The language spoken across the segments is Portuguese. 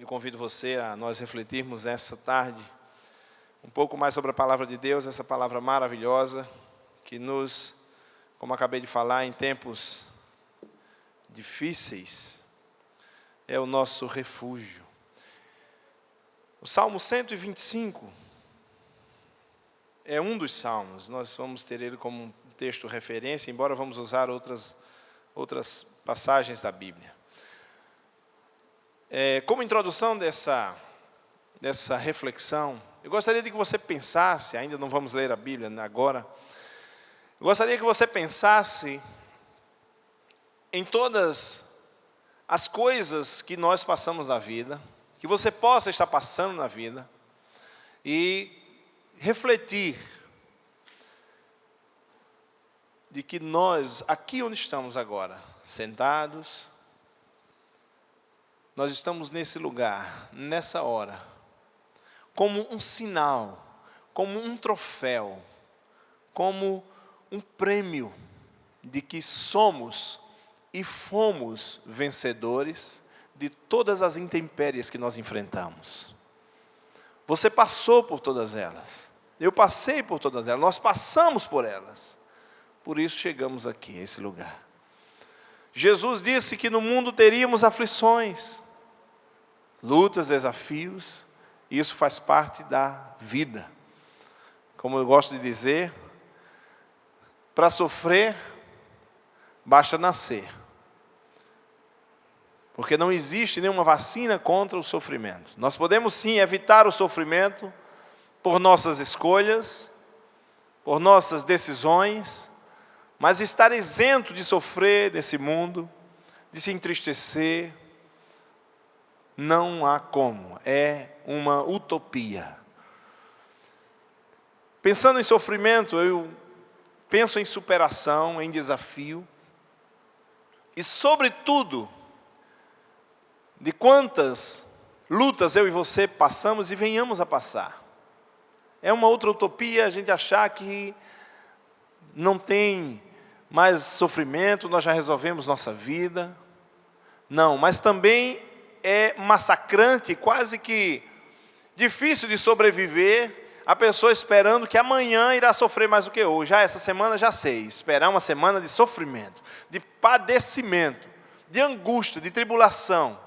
eu convido você a nós refletirmos essa tarde um pouco mais sobre a palavra de Deus, essa palavra maravilhosa que nos, como acabei de falar, em tempos difíceis, é o nosso refúgio. O Salmo 125 é um dos salmos, nós vamos ter ele como um texto referência, embora vamos usar outras passagens da Bíblia. Como introdução dessa reflexão, eu gostaria de que você pensasse, ainda não vamos ler a Bíblia agora, eu gostaria que você pensasse em todas as coisas que nós passamos na vida, que você possa estar passando na vida, e refletir de que nós, aqui onde estamos agora, sentados, nós estamos nesse lugar, nessa hora, como um sinal, como um troféu, como um prêmio de que somos e fomos vencedores de todas as intempéries que nós enfrentamos. Você passou por todas elas, eu passei por todas elas, nós passamos por elas, por isso chegamos aqui, a esse lugar. Jesus disse que no mundo teríamos aflições, lutas, desafios, e isso faz parte da vida. Como eu gosto de dizer, para sofrer, basta nascer. Porque não existe nenhuma vacina contra o sofrimento. Nós podemos sim evitar o sofrimento por nossas escolhas, por nossas decisões, mas estar isento de sofrer nesse mundo, de se entristecer, não há como, é uma utopia. Pensando em sofrimento, eu penso em superação, em desafio, e sobretudo, de quantas lutas eu e você passamos e venhamos a passar. É uma outra utopia a gente achar que não tem mais sofrimento, nós já resolvemos nossa vida. Não, mas também é massacrante, quase que difícil de sobreviver, a pessoa esperando que amanhã irá sofrer mais do que hoje. Essa semana já sei, esperar uma semana de sofrimento, de padecimento, de angústia, de tribulação.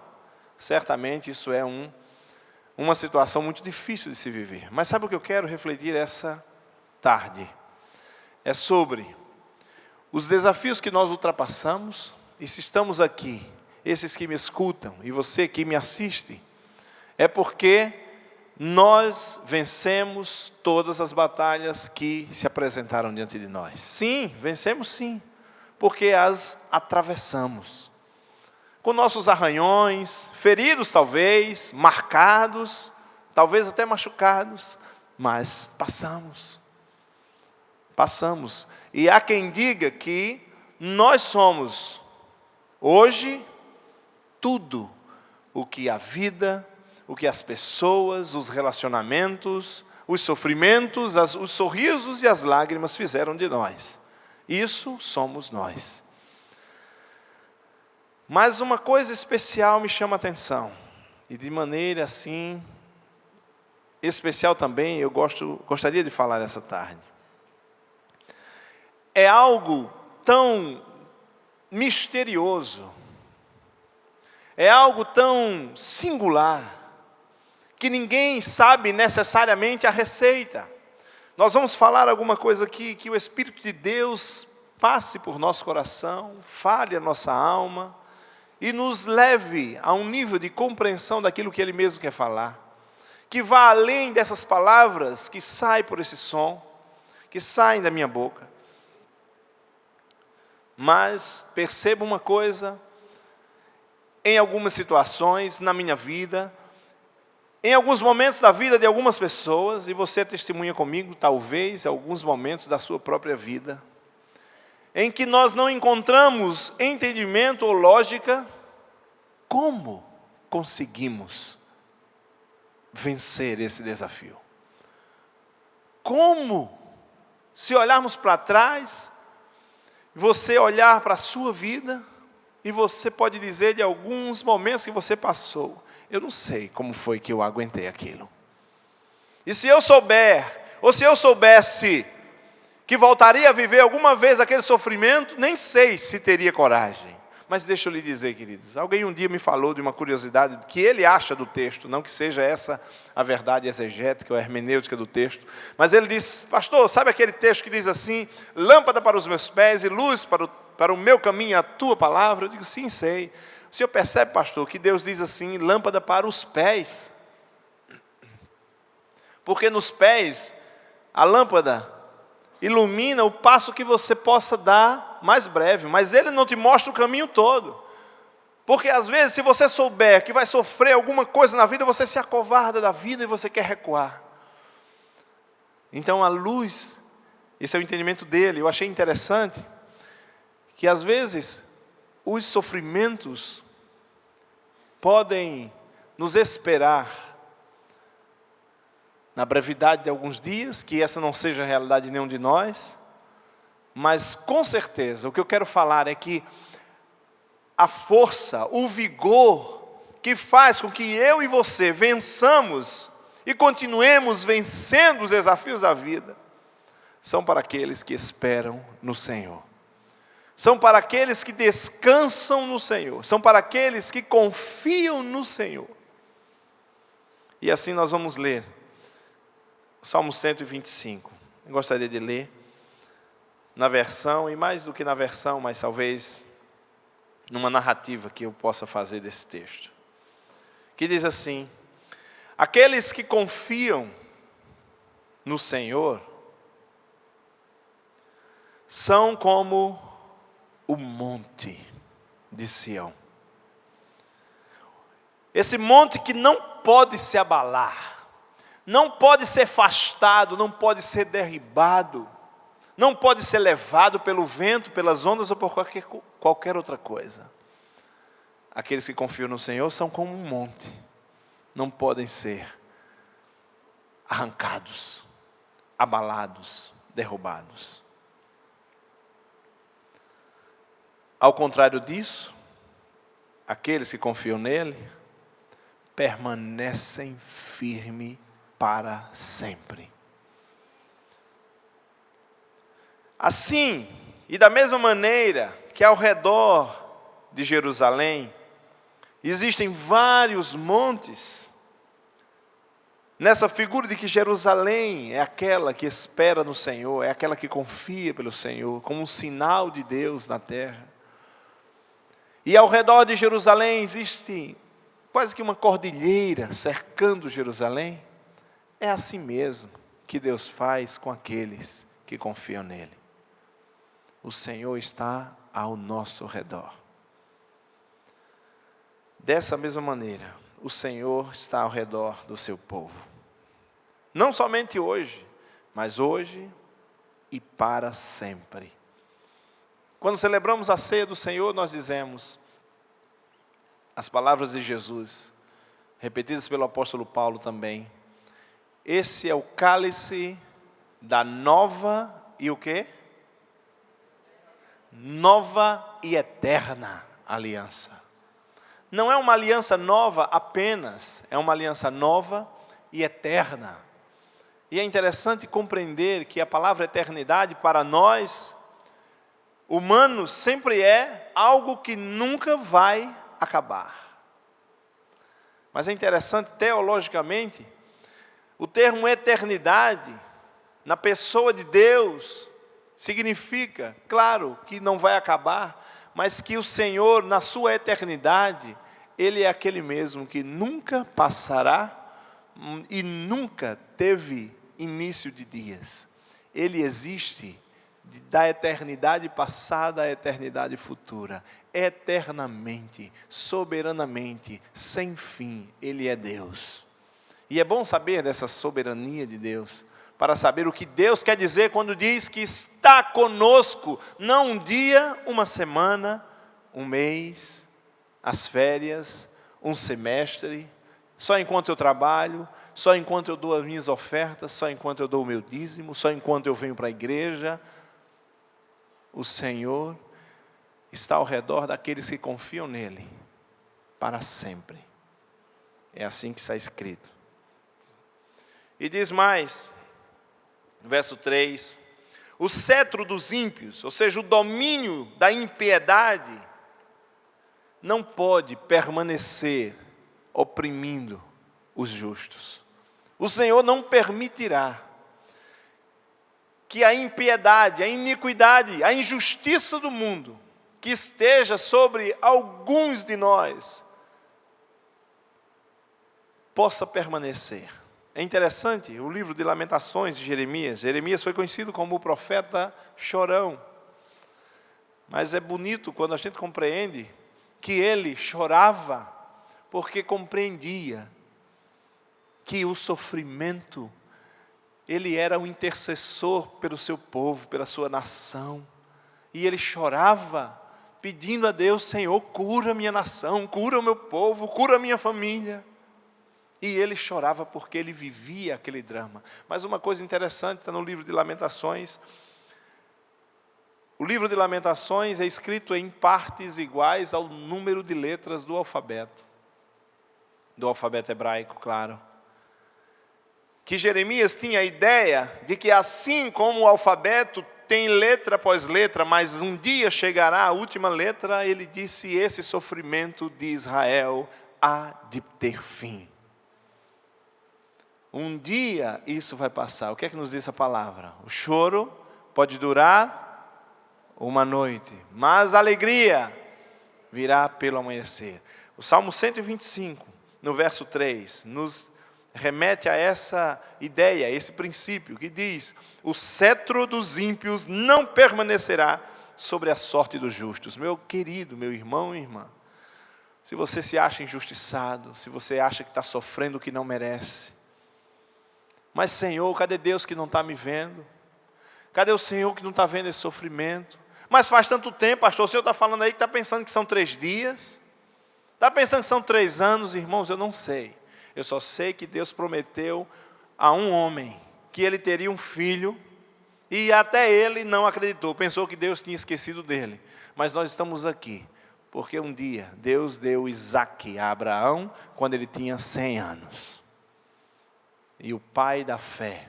Certamente isso é uma situação muito difícil de se viver. Mas sabe o que eu quero refletir essa tarde? É sobre os desafios que nós ultrapassamos, e se estamos aqui, esses que me escutam, e você que me assiste, é porque nós vencemos todas as batalhas que se apresentaram diante de nós. Sim, vencemos sim, porque as atravessamos. Com nossos arranhões, feridos talvez, marcados, talvez até machucados, mas passamos. Passamos. E há quem diga que nós somos, hoje, tudo o que a vida, o que as pessoas, os relacionamentos, os sofrimentos, os sorrisos e as lágrimas fizeram de nós. Isso somos nós. Mas uma coisa especial me chama a atenção, e de maneira assim, especial também, eu gostaria de falar essa tarde. É algo tão misterioso, é algo tão singular, que ninguém sabe necessariamente a receita. Nós vamos falar alguma coisa aqui, que o Espírito de Deus passe por nosso coração, fale a nossa alma, e nos leve a um nível de compreensão daquilo que Ele mesmo quer falar, que vá além dessas palavras que saem por esse som, que saem da minha boca. Mas perceba uma coisa, em algumas situações na minha vida, em alguns momentos da vida de algumas pessoas, e você testemunha comigo, talvez, alguns momentos da sua própria vida, em que nós não encontramos entendimento ou lógica, como conseguimos vencer esse desafio? Como, se olharmos para trás, você olhar para a sua vida, e você pode dizer de alguns momentos que você passou, Eu não sei como foi que eu aguentei aquilo. E se eu souber, ou se eu soubesse que voltaria a viver alguma vez aquele sofrimento, nem sei se teria coragem. Mas deixa eu lhe dizer, queridos, alguém um dia me falou de uma curiosidade que ele acha do texto, não que seja essa a verdade exegética ou hermenêutica do texto, mas ele disse: pastor, sabe aquele texto que diz assim, lâmpada para os meus pés e luz para o meu caminho, a tua palavra? Eu digo, sim, sei. O senhor percebe, pastor, que Deus diz assim, lâmpada para os pés? Porque nos pés, a lâmpada ilumina o passo que você possa dar mais breve, mas ele não te mostra o caminho todo. Porque às vezes, se você souber que vai sofrer alguma coisa na vida, você se acovarda da vida e você quer recuar. Então a luz, esse é o entendimento dele. Eu achei interessante que às vezes os sofrimentos podem nos esperar na brevidade de alguns dias, que essa não seja a realidade de nenhum de nós, mas com certeza o que eu quero falar é que a força, o vigor que faz com que eu e você vençamos e continuemos vencendo os desafios da vida, são para aqueles que esperam no Senhor. São para aqueles que descansam no Senhor. São para aqueles que confiam no Senhor. E assim nós vamos ler o Salmo 125. Eu gostaria de ler na versão, e mais do que na versão, mas talvez numa narrativa que eu possa fazer desse texto. Que diz assim: aqueles que confiam no Senhor são como o monte de Sião. Esse monte que não pode se abalar, não pode ser afastado, não pode ser derribado, não pode ser levado pelo vento, pelas ondas ou por qualquer outra coisa. Aqueles que confiam no Senhor são como um monte, não podem ser arrancados, abalados, derrubados. Ao contrário disso, aqueles que confiam nele permanecem firmes para sempre. Assim, e da mesma maneira que ao redor de Jerusalém existem vários montes, nessa figura de que Jerusalém é aquela que espera no Senhor, é aquela que confia pelo Senhor, como um sinal de Deus na terra. E ao redor de Jerusalém existe quase que uma cordilheira cercando Jerusalém. É assim mesmo que Deus faz com aqueles que confiam nele. O Senhor está ao nosso redor. Dessa mesma maneira, o Senhor está ao redor do seu povo. Não somente hoje, mas hoje e para sempre. Quando celebramos a ceia do Senhor, nós dizemos as palavras de Jesus, repetidas pelo apóstolo Paulo também. Esse é o cálice da nova e o quê? Nova e eterna aliança. Não é uma aliança nova apenas, é uma aliança nova e eterna. E é interessante compreender que a palavra eternidade para nós, humanos, sempre é algo que nunca vai acabar. Mas é interessante teologicamente, o termo eternidade, na pessoa de Deus, significa, claro, que não vai acabar, mas que o Senhor, na sua eternidade, Ele é aquele mesmo que nunca passará e nunca teve início de dias. Ele existe da eternidade passada à eternidade futura, eternamente, soberanamente, sem fim. Ele é Deus. E é bom saber dessa soberania de Deus, para saber o que Deus quer dizer quando diz que está conosco, não um dia, uma semana, um mês, as férias, um semestre, só enquanto eu trabalho, só enquanto eu dou as minhas ofertas, só enquanto eu dou o meu dízimo, só enquanto eu venho para a igreja. O Senhor está ao redor daqueles que confiam nele, para sempre. É assim que está escrito. E diz mais, verso 3, o cetro dos ímpios, ou seja, o domínio da impiedade, não pode permanecer oprimindo os justos. O Senhor não permitirá que a impiedade, a iniquidade, a injustiça do mundo, que esteja sobre alguns de nós, possa permanecer. É interessante, o livro de Lamentações de Jeremias. Jeremias foi conhecido como o profeta chorão. Mas é bonito quando a gente compreende que ele chorava porque compreendia que o sofrimento, ele era um intercessor pelo seu povo, pela sua nação. E ele chorava pedindo a Deus: Senhor, cura a minha nação, cura o meu povo, cura a minha família. E ele chorava porque ele vivia aquele drama. Mas uma coisa interessante está no livro de Lamentações. O livro de Lamentações é escrito em partes iguais ao número de letras do alfabeto hebraico, claro. Que Jeremias tinha a ideia de que assim como o alfabeto tem letra após letra, mas um dia chegará a última letra, ele disse: esse sofrimento de Israel há de ter fim. Um dia isso vai passar. O que é que nos diz a palavra? O choro pode durar uma noite, mas a alegria virá pelo amanhecer. O Salmo 125, no verso 3, nos remete a essa ideia, a esse princípio, que diz: o cetro dos ímpios não permanecerá sobre a sorte dos justos. Meu querido, meu irmão e irmã, se você se acha injustiçado, se você acha que está sofrendo o que não merece, mas Senhor, cadê Deus que não está me vendo? Cadê o Senhor que não está vendo esse sofrimento? Mas faz tanto tempo, pastor, o Senhor está falando aí que está pensando que são 3 dias? Está pensando que são 3 anos? Irmãos, eu não sei. Eu só sei que Deus prometeu a um homem que ele teria um filho, e até ele não acreditou, pensou que Deus tinha esquecido dele. Mas nós estamos aqui, porque um dia Deus deu Isaque a Abraão, quando ele tinha 100 anos. E o pai da fé,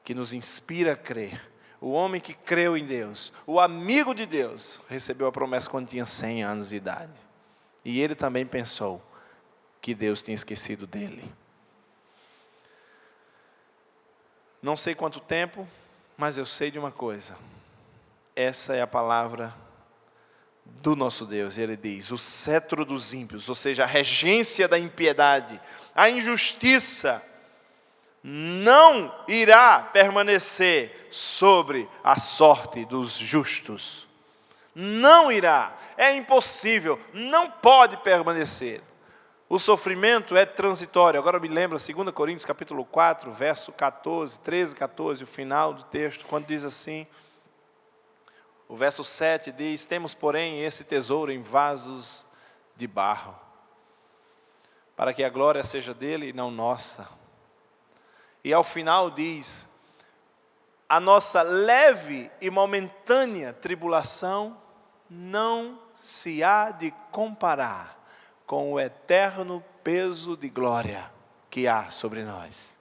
que nos inspira a crer, o homem que creu em Deus, o amigo de Deus, recebeu a promessa quando tinha 100 anos de idade. E ele também pensou que Deus tinha esquecido dele. Não sei quanto tempo, mas eu sei de uma coisa. Essa é a palavra do nosso Deus. Ele diz: o cetro dos ímpios, ou seja, a regência da impiedade, a injustiça, não irá permanecer sobre a sorte dos justos. Não irá, é impossível, não pode permanecer. O sofrimento é transitório. Agora me lembra 2 Coríntios capítulo 4, verso 14, 13, 14, o final do texto, quando diz assim, o verso 7 diz: temos, porém, esse tesouro em vasos de barro, para que a glória seja dele e não nossa. E ao final diz: a nossa leve e momentânea tribulação não se há de comparar com o eterno peso de glória que há sobre nós.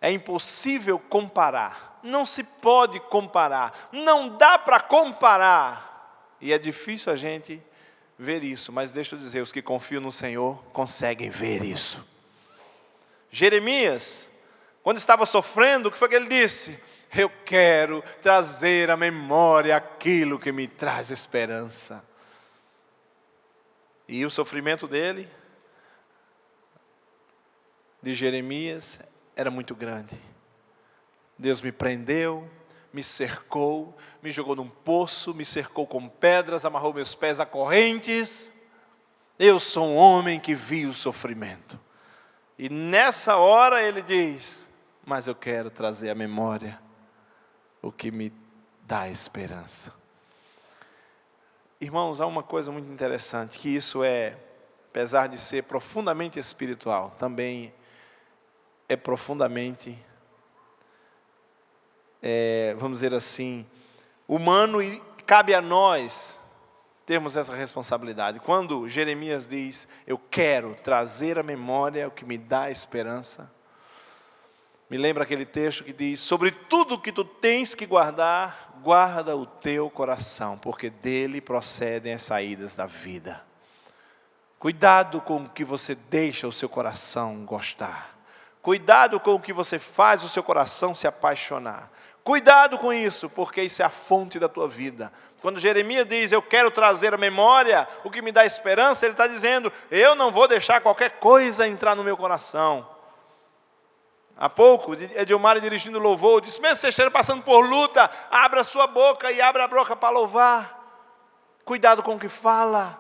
É impossível comparar, não se pode comparar, não dá para comparar. E é difícil a gente ver isso, mas deixa eu dizer, os que confiam no Senhor conseguem ver isso. Jeremias, quando estava sofrendo, o que foi que ele disse? Eu quero trazer à memória aquilo que me traz esperança. E o sofrimento dele, de Jeremias, era muito grande. Deus me prendeu, me cercou, me jogou num poço, me cercou com pedras, amarrou meus pés a correntes. Eu sou um homem que viu o sofrimento. E nessa hora ele diz: mas eu quero trazer à memória o que me dá esperança. Irmãos, há uma coisa muito interessante, que isso é, apesar de ser profundamente espiritual, também é profundamente, vamos dizer assim, humano, e cabe a nós termos essa responsabilidade. Quando Jeremias diz, eu quero trazer à memória o que me dá esperança, me lembra aquele texto que diz, sobre tudo que tu tens que guardar, guarda o teu coração, porque dele procedem as saídas da vida. Cuidado com o que você deixa o seu coração gostar. Cuidado com o que você faz o seu coração se apaixonar. Cuidado com isso, porque isso é a fonte da tua vida. Quando Jeremias diz, eu quero trazer à memória o que me dá esperança, ele está dizendo, eu não vou deixar qualquer coisa entrar no meu coração. Há pouco, Edilmar dirigindo louvor, disse, mesmo você esteja passando por luta, abra a sua boca e abra a boca para louvar. Cuidado com o que fala.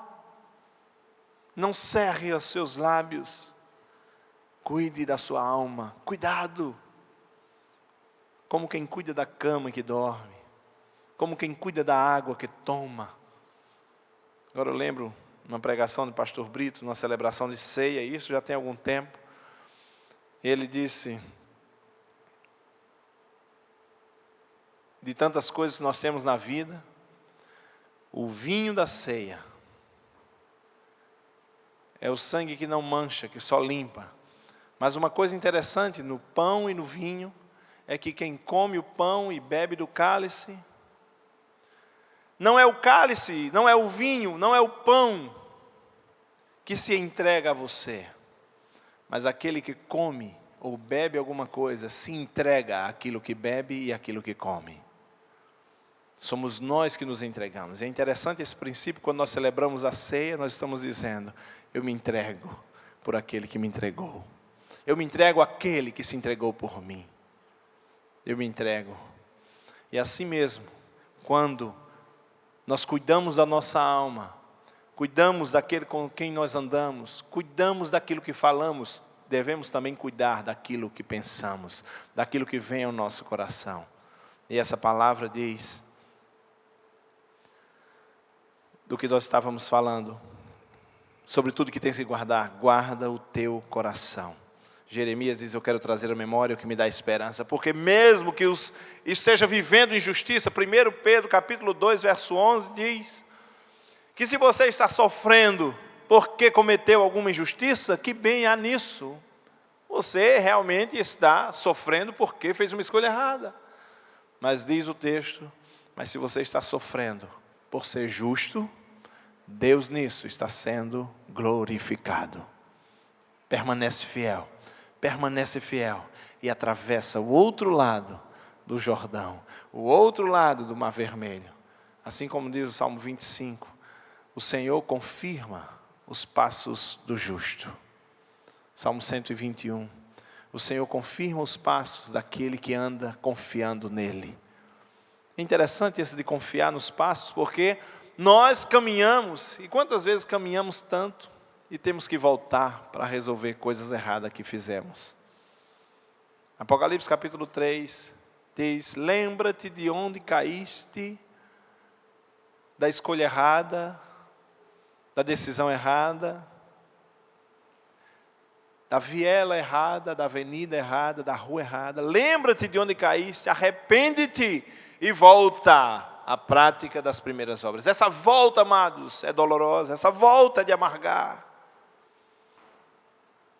Não cerre os seus lábios. Cuide da sua alma. Cuidado. Como quem cuida da cama que dorme. Como quem cuida da água que toma. Agora eu lembro, numa pregação do pastor Brito, numa celebração de ceia, isso já tem algum tempo. Ele disse, de tantas coisas que nós temos na vida, o vinho da ceia é o sangue que não mancha, que só limpa. Mas uma coisa interessante no pão e no vinho, é que quem come o pão e bebe do cálice, não é o cálice, não é o vinho, não é o pão que se entrega a você. Mas aquele que come ou bebe alguma coisa, se entrega àquilo que bebe e àquilo que come. Somos nós que nos entregamos. É interessante esse princípio, quando nós celebramos a ceia, nós estamos dizendo, eu me entrego por aquele que me entregou. Eu me entrego àquele que se entregou por mim. Eu me entrego. E assim mesmo, quando nós cuidamos da nossa alma, cuidamos daquele com quem nós andamos, cuidamos daquilo que falamos, devemos também cuidar daquilo que pensamos, daquilo que vem ao nosso coração. E essa palavra diz, do que nós estávamos falando, sobre tudo que tens que guardar, guarda o teu coração. Jeremias diz, eu quero trazer à memória o que me dá esperança, porque mesmo que esteja vivendo injustiça, 1 Pedro capítulo 2, verso 11, diz, que se você está sofrendo porque cometeu alguma injustiça, que bem há nisso. Você realmente está sofrendo porque fez uma escolha errada. Mas diz o texto, mas se você está sofrendo por ser justo, Deus nisso está sendo glorificado. Permanece fiel e atravessa o outro lado do Jordão, o outro lado do Mar Vermelho. Assim como diz o Salmo 25, o Senhor confirma os passos do justo. Salmo 121, o Senhor confirma os passos daquele que anda confiando nele. É interessante esse de confiar nos passos, porque nós caminhamos, e quantas vezes caminhamos tanto, e temos que voltar para resolver coisas erradas que fizemos. Apocalipse capítulo 3 diz, lembra-te de onde caíste, da escolha errada, da decisão errada, da viela errada, da avenida errada, da rua errada. Lembra-te de onde caíste, arrepende-te e volta à prática das primeiras obras. Essa volta, amados, é dolorosa, essa volta é de amargar.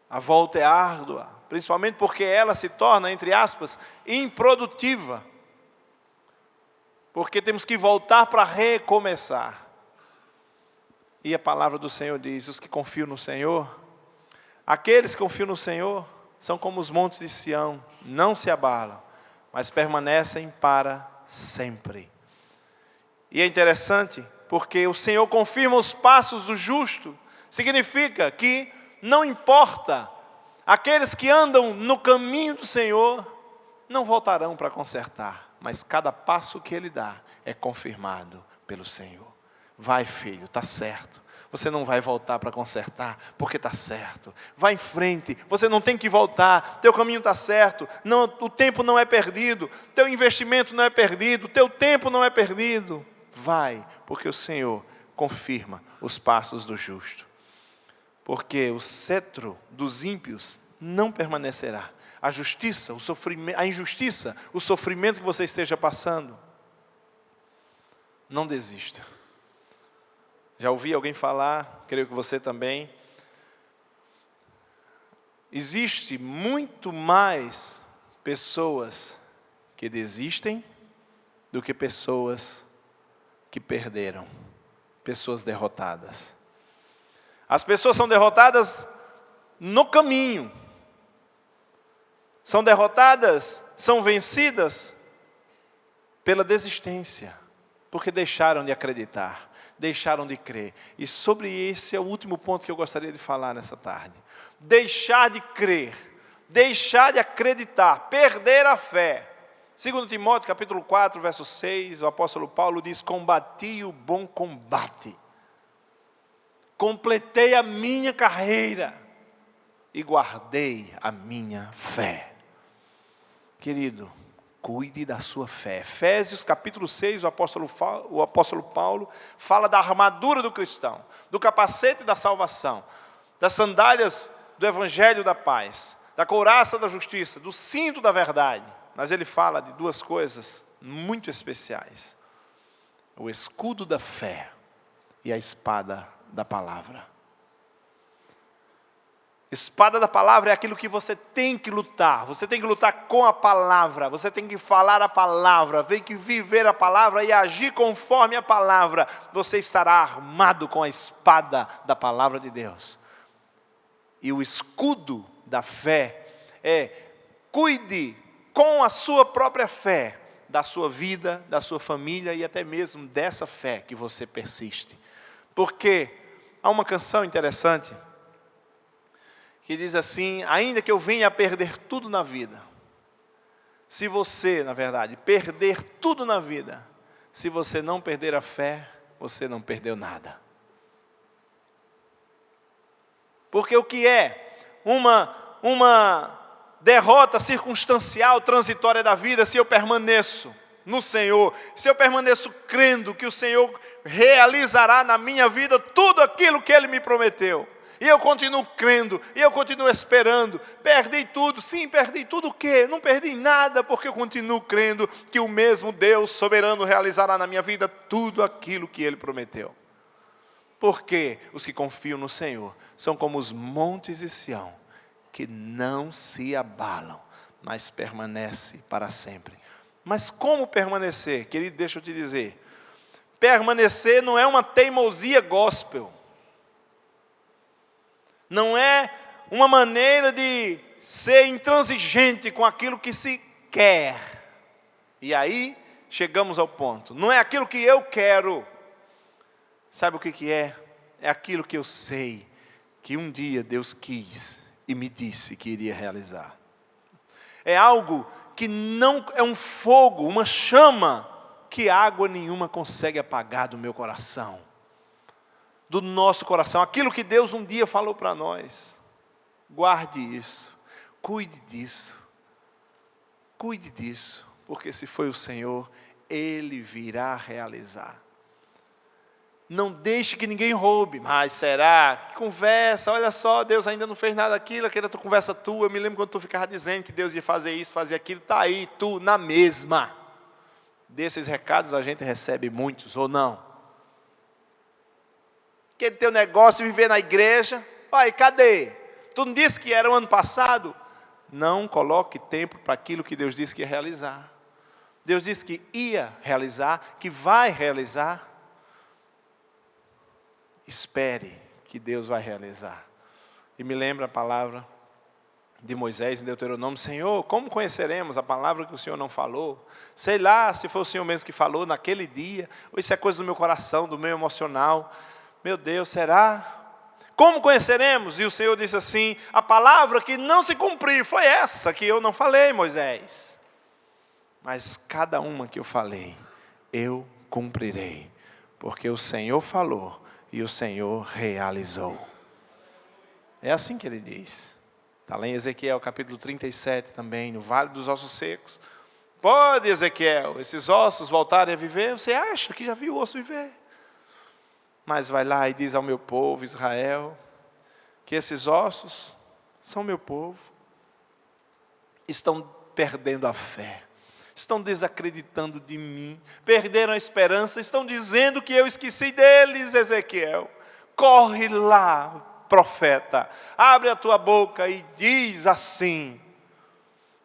A volta é árdua, principalmente porque ela se torna, entre aspas, improdutiva. Porque temos que voltar para recomeçar. E a palavra do Senhor diz, os que confiam no Senhor, aqueles que confiam no Senhor, são como os montes de Sião, não se abalam, mas permanecem para sempre. E é interessante, porque o Senhor confirma os passos do justo, significa que não importa, aqueles que andam no caminho do Senhor, não voltarão para consertar, mas cada passo que Ele dá é confirmado pelo Senhor. Vai, filho, está certo. Você não vai voltar para consertar, porque está certo. Vai em frente, você não tem que voltar, teu caminho está certo, não, o tempo não é perdido, teu investimento não é perdido, teu tempo não é perdido. Vai, porque o Senhor confirma os passos do justo. Porque o cetro dos ímpios não permanecerá. A justiça, o sofrimento, a injustiça, o sofrimento que você esteja passando, não desista. já ouvi alguém falar, creio que você também. Existe muito mais pessoas que desistem do que pessoas que perderam, pessoas derrotadas. As pessoas são derrotadas no caminho, são derrotadas, são vencidas pela desistência, porque deixaram de acreditar, deixaram de crer. E sobre esse é o último ponto que eu gostaria de falar nessa tarde. Deixar de crer, deixar de acreditar, perder a fé. 2 Timóteo capítulo 4, verso 6, o apóstolo Paulo diz: combati o bom combate, completei a minha carreira e guardei a minha fé. Querido, cuide da sua fé. Efésios capítulo 6, o apóstolo Paulo fala da armadura do cristão, do capacete da salvação, das sandálias do evangelho da paz, da couraça da justiça, do cinto da verdade. Mas ele fala de duas coisas muito especiais: o escudo da fé e a espada da palavra. Espada da palavra é aquilo que você tem que lutar. Você tem que lutar com a palavra. Você tem que falar a palavra. Tem que viver a palavra e agir conforme a palavra. Você estará armado com a espada da palavra de Deus. E o escudo da fé é: cuide com a sua própria fé da sua vida, da sua família e até mesmo dessa fé que você persiste. Porque há uma canção interessante que diz assim: ainda que eu venha a perder tudo na vida, se você, na verdade, perder tudo na vida, se você não perder a fé, você não perdeu nada. Porque o que é uma derrota circunstancial, transitória da vida, se eu permaneço no Senhor, se eu permaneço crendo que o Senhor realizará na minha vida tudo aquilo que Ele me prometeu, e eu continuo crendo, e eu continuo esperando. Perdi tudo, sim, perdi tudo o quê? Não perdi nada, porque eu continuo crendo que o mesmo Deus soberano realizará na minha vida tudo aquilo que Ele prometeu. Porque os que confiam no Senhor são como os montes de Sião, que não se abalam, mas permanecem para sempre. Mas como permanecer? Querido, deixa eu te dizer. Permanecer não é uma teimosia gospel. Não é uma maneira de ser intransigente com aquilo que se quer. E aí chegamos ao ponto. Não é aquilo que eu quero. Sabe o que é? É aquilo que eu sei que um dia Deus quis e me disse que iria realizar. É algo que não é um fogo, uma chama que água nenhuma consegue apagar do meu coração, do nosso coração. Aquilo que Deus um dia falou para nós. Guarde isso, cuide disso, porque se foi o Senhor, Ele virá realizar. Não deixe que ninguém roube. Mas será? Que conversa, olha só, Deus ainda não fez nada daquilo, aquela tua conversa tua. Eu me lembro quando tu ficava dizendo que Deus ia fazer isso, fazer aquilo. Está aí, tu na mesma. Desses recados a gente recebe muitos, ou não? Aquele teu negócio de viver na igreja, vai, cadê? Tu não disse que era o ano passado? Não coloque tempo para aquilo que Deus disse que ia realizar. Deus disse que ia realizar, que vai realizar. Espere que Deus vai realizar. E me lembra a palavra de Moisés em Deuteronômio: Senhor, como conheceremos a palavra que o Senhor não falou? Sei lá se foi o Senhor mesmo que falou naquele dia, ou isso é coisa do meu coração, do meu emocional. Meu Deus, será? Como conheceremos? E o Senhor disse assim: a palavra que não se cumprir foi essa que eu não falei, Moisés. Mas cada uma que eu falei, eu cumprirei, porque o Senhor falou e o Senhor realizou. É assim que ele diz. Está lá em Ezequiel capítulo 37 também, no Vale dos Ossos Secos. Pode, Ezequiel, esses ossos voltarem a viver? Você acha que já viu o osso viver? Mas vai lá e diz ao meu povo, Israel, que esses ossos são meu povo. Estão perdendo a fé. estão desacreditando de mim, perderam a esperança, estão dizendo que eu esqueci deles, Ezequiel. Corre lá, profeta, abre a tua boca e diz assim: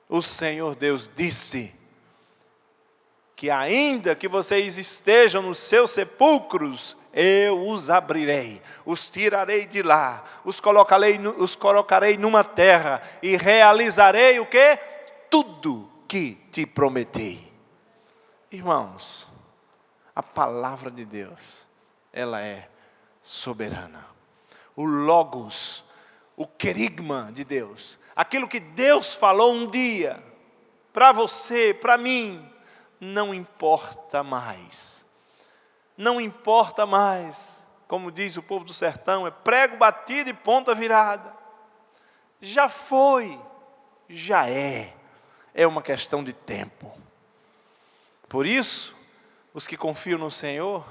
o Senhor Deus disse que ainda que vocês estejam nos seus sepulcros, eu os abrirei, os tirarei de lá, os colocarei numa terra e realizarei o quê? Tudo que te prometi. Irmãos, a palavra de Deus, ela é soberana. O Logos, o querigma de Deus, aquilo que Deus falou um dia, para você, para mim, não importa mais. Não importa mais. Como diz o povo do sertão, é prego batido e ponta virada. Já foi, já é. É uma questão de tempo. Por isso, os que confiam no Senhor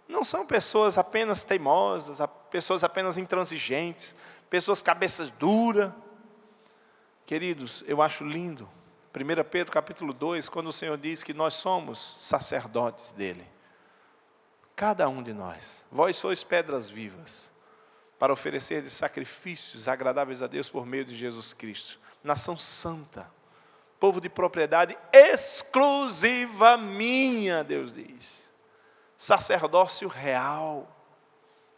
não são pessoas apenas teimosas, pessoas apenas intransigentes, pessoas cabeças duras. Queridos, eu acho lindo 1 Pedro capítulo 2, quando o Senhor diz que nós somos sacerdotes dele. Cada um de nós. Vós sois pedras vivas, para oferecer de sacrifícios agradáveis a Deus por meio de Jesus Cristo. Nação santa, povo de propriedade exclusiva minha, Deus diz. Sacerdócio real,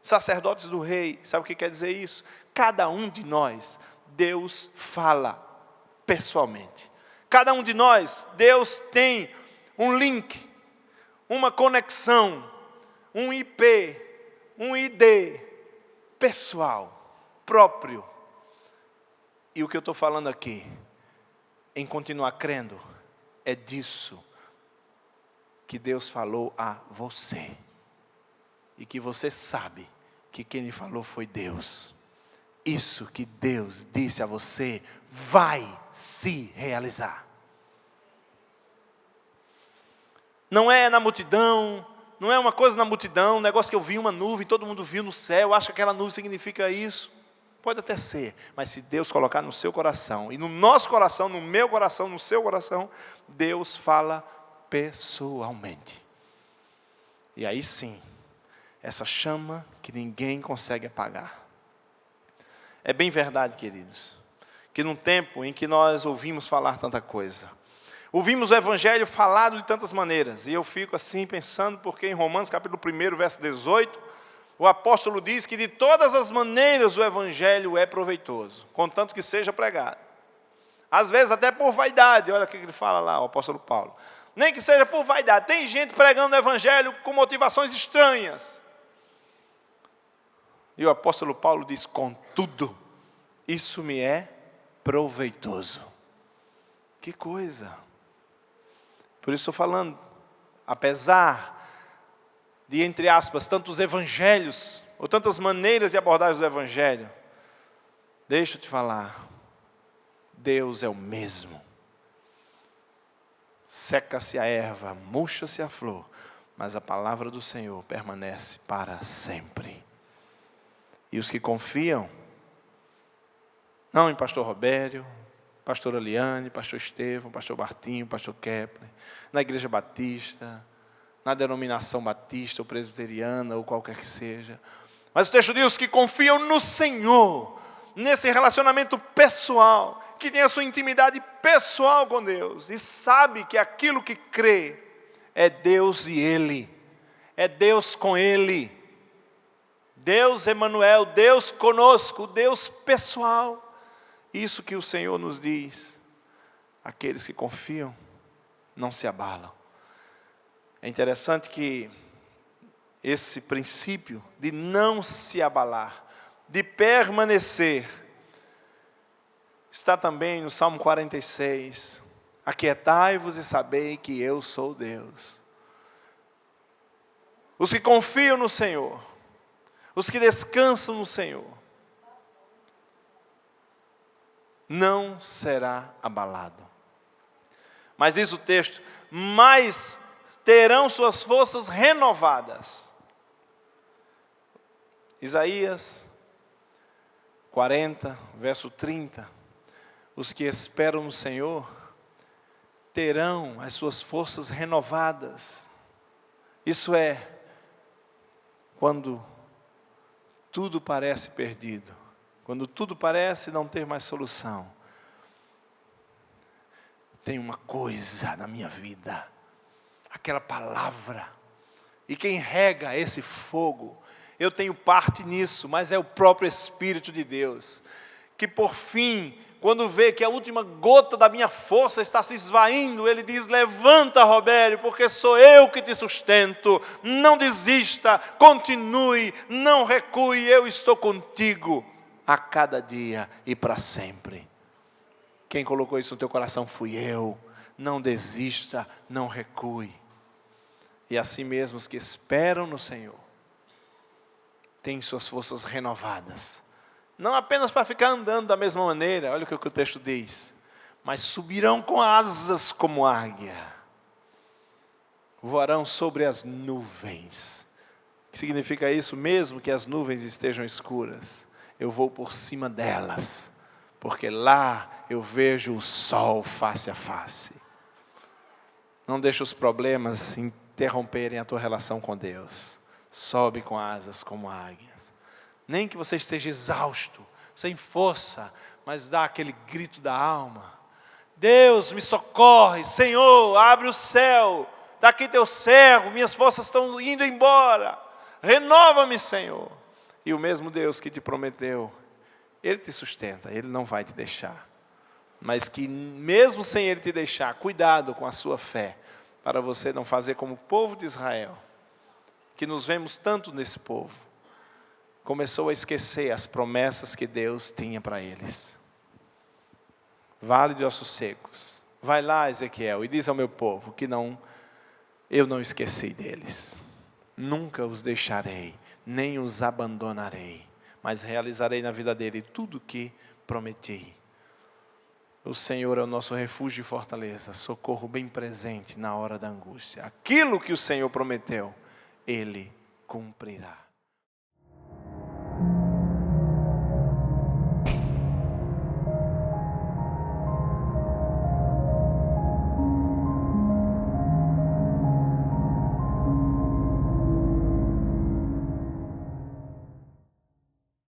sacerdotes do rei. Sabe o que quer dizer isso? Cada um de nós, Deus fala pessoalmente. Cada um de nós, Deus tem um link, uma conexão, um IP, um ID pessoal, próprio. E o que eu estou falando aqui, em continuar crendo, é disso que Deus falou a você. E que você sabe que quem lhe falou foi Deus. Isso que Deus disse a você vai se realizar. Não é na multidão, não é uma coisa na multidão, um negócio que eu vi uma nuvem, todo mundo viu no céu, acha que aquela nuvem significa isso. Pode até ser, mas se Deus colocar no seu coração, e no nosso coração, no meu coração, no seu coração, Deus fala pessoalmente. E aí sim, essa chama que ninguém consegue apagar. É bem verdade, queridos, que num tempo em que nós ouvimos falar tanta coisa, ouvimos o Evangelho falado de tantas maneiras, e eu fico assim pensando, porque em Romanos capítulo 1, verso 18, o apóstolo diz que de todas as maneiras o Evangelho é proveitoso, contanto que seja pregado. Às vezes até por vaidade, olha o que ele fala lá, o apóstolo Paulo. Nem que seja por vaidade, tem gente pregando o Evangelho com motivações estranhas. E o apóstolo Paulo diz, contudo, isso me é proveitoso. Que coisa! Por isso estou falando, apesar de, entre aspas, tantos evangelhos, ou tantas maneiras de abordagens do Evangelho, deixa eu te falar, Deus é o mesmo. Seca-se a erva, murcha-se a flor, mas a palavra do Senhor permanece para sempre. E os que confiam, não em pastor Robério, pastor Eliane, pastor Estevão, pastor Martinho, pastor Kepler, na igreja batista, na denominação batista ou presbiteriana ou qualquer que seja. Mas o texto diz que confiam no Senhor, nesse relacionamento pessoal, que tem a sua intimidade pessoal com Deus, e sabe que aquilo que crê é Deus e Ele, é Deus com Ele, Deus Emanuel, Deus conosco, Deus pessoal. Isso que o Senhor nos diz, aqueles que confiam não se abalam. É interessante que esse princípio de não se abalar, de permanecer, está também no Salmo 46. Aquietai-vos e sabei que eu sou Deus. Os que confiam no Senhor, os que descansam no Senhor, não será abalado. Mas diz o texto, mas terão suas forças renovadas. Isaías 40, verso 30. Os que esperam no Senhor terão as suas forças renovadas. Isso é, quando tudo parece perdido, quando tudo parece não ter mais solução. Tem uma coisa na minha vida, aquela palavra, e quem rega esse fogo, eu tenho parte nisso, mas é o próprio Espírito de Deus, que por fim, quando vê que a última gota da minha força está se esvaindo, Ele diz: levanta, Robério, porque sou eu que te sustento, não desista, continue, não recue, eu estou contigo, a cada dia e para sempre. Quem colocou isso no teu coração fui eu. Não desista, não recue. E assim mesmo os que esperam no Senhor têm suas forças renovadas. Não apenas para ficar andando da mesma maneira, olha o que o texto diz, mas subirão com asas como águia, voarão sobre as nuvens. O que significa isso? Mesmo que as nuvens estejam escuras, eu vou por cima delas, porque lá eu vejo o sol face a face. Não deixe os problemas interromperem a tua relação com Deus. Sobe com asas como águias. Nem que você esteja exausto, sem força, mas dá aquele grito da alma: Deus, me socorre, Senhor, abre o céu, está aqui teu servo, minhas forças estão indo embora, renova-me, Senhor. E o mesmo Deus que te prometeu, Ele te sustenta, Ele não vai te deixar. Mas que mesmo sem Ele te deixar, cuidado com a sua fé, para você não fazer como o povo de Israel, que nos vemos tanto nesse povo, começou a esquecer as promessas que Deus tinha para eles. Vale de ossos secos. Vai lá, Ezequiel, e diz ao meu povo que eu não esqueci deles. Nunca os deixarei, nem os abandonarei, mas realizarei na vida dele tudo o que prometi. O Senhor é o nosso refúgio e fortaleza, socorro bem presente na hora da angústia. Aquilo que o Senhor prometeu, Ele cumprirá.